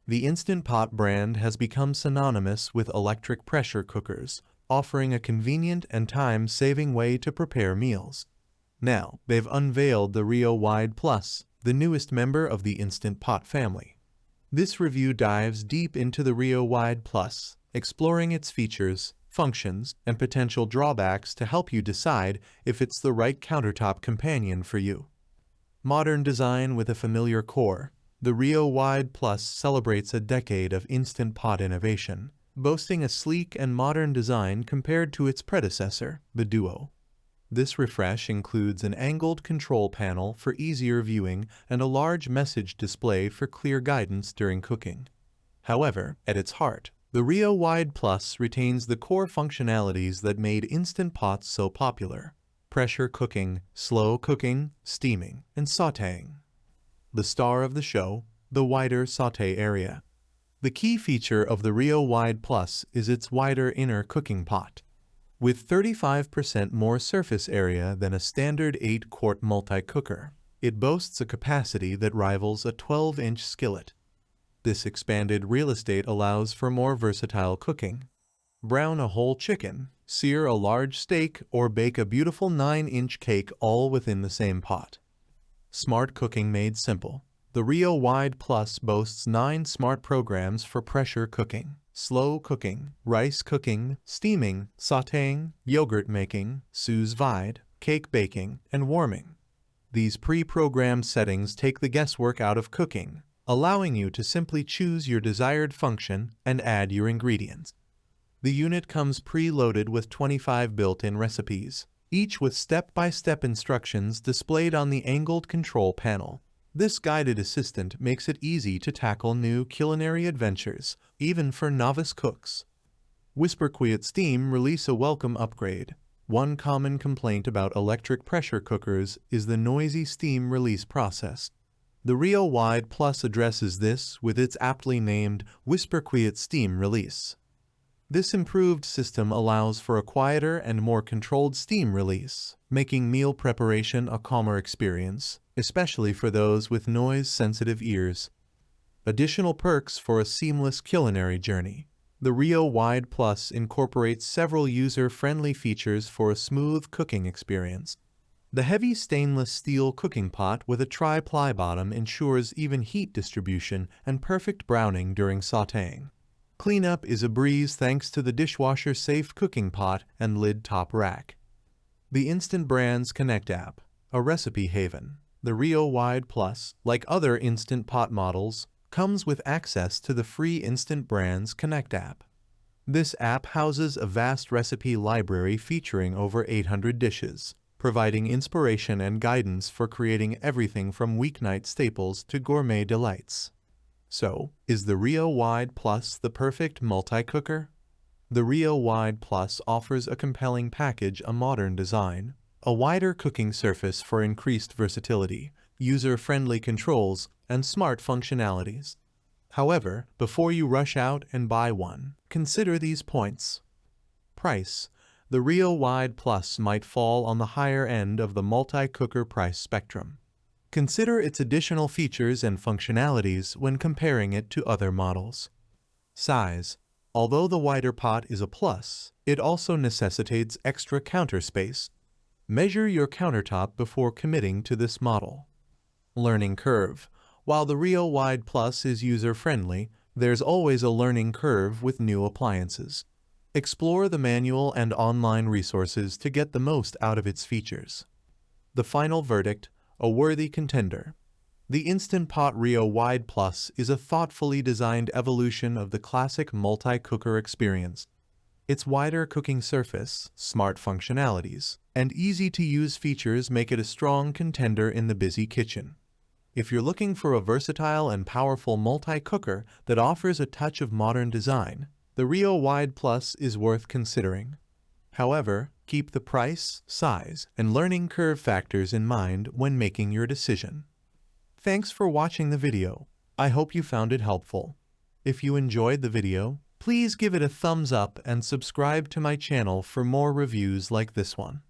The Instant Pot brand has become synonymous with electric pressure cookers, offering a convenient and time-saving way to prepare meals. Now, they've unveiled the RIO Wide Plus, the newest member of the Instant Pot family. This review dives deep into the RIO Wide Plus, exploring its features, functions, and potential drawbacks to help you decide if it's the right countertop companion for you. Modern design with a familiar core, the RIO Wide Plus celebrates a decade of Instant Pot innovation, boasting a sleek and modern design compared to its predecessor, the Duo. This refresh includes an angled control panel for easier viewing and a large message display for clear guidance during cooking. However, at its heart, the RIO Wide Plus retains the core functionalities that made Instant Pots so popular: pressure cooking, slow cooking, steaming, and sautéing. The star of the show, the wider sauté area. The key feature of the RIO Wide Plus is its wider inner cooking pot. With 35% more surface area than a standard 8-quart multi-cooker, it boasts a capacity that rivals a 12-inch skillet. This expanded real estate allows for more versatile cooking. Brown a whole chicken, sear a large steak, or bake a beautiful 9-inch cake all within the same pot. Smart cooking made simple. The RIO Wide Plus boasts 9 smart programs for pressure cooking, slow cooking, rice cooking, steaming, sautéing, yogurt making, sous vide, cake baking, and warming. These pre-programmed settings take the guesswork out of cooking, allowing you to simply choose your desired function and add your ingredients. The unit comes pre-loaded with 25 built-in recipes, each with step-by-step instructions displayed on the angled control panel. This guided assistant makes it easy to tackle new culinary adventures, even for novice cooks. WhisperQuiet Steam Release a welcome upgrade. One common complaint about electric pressure cookers is the noisy steam release process. The RIO Wide Plus addresses this with its aptly named WhisperQuiet Steam Release. This improved system allows for a quieter and more controlled steam release, making meal preparation a calmer experience, especially for those with noise-sensitive ears. Additional perks for a seamless culinary journey. The RIO Wide Plus incorporates several user-friendly features for a smooth cooking experience. The heavy stainless steel cooking pot with a tri-ply bottom ensures even heat distribution and perfect browning during sautéing. Cleanup is a breeze thanks to the Dishwasher-Safe cooking pot and lid top rack. The Instant Brands Connect app, a recipe haven. The RIO Wide Plus, like other Instant Pot models, comes with access to the free Instant Brands Connect app. This app houses a vast recipe library featuring over 800 dishes, providing inspiration and guidance for creating everything from weeknight staples to gourmet delights. So, is the RIO Wide Plus the perfect multi-cooker? The RIO Wide Plus offers a compelling package: a modern design, a wider cooking surface for increased versatility, user-friendly controls, and smart functionalities. However, before you rush out and buy one, consider these points. Price. The RIO Wide Plus might fall on the higher end of the multi-cooker price spectrum. Consider its additional features and functionalities when comparing it to other models. Size. Although the wider pot is a plus, it also necessitates extra counter space. Measure your countertop before committing to this model. Learning curve. While the RIO Wide Plus is user-friendly, there's always a learning curve with new appliances. Explore the manual and online resources to get the most out of its features. The final verdict: a worthy contender. The Instant Pot RIO Wide Plus is a thoughtfully designed evolution of the classic multi-cooker experience. Its wider cooking surface, smart functionalities, and easy-to-use features make it a strong contender in the busy kitchen. If you're looking for a versatile and powerful multi-cooker that offers a touch of modern design, the RIO Wide Plus is worth considering. However, keep the price, size, and learning curve factors in mind when making your decision. Thanks for watching the video. I hope you found it helpful. If you enjoyed the video, please give it a thumbs up and subscribe to my channel for more reviews like this one.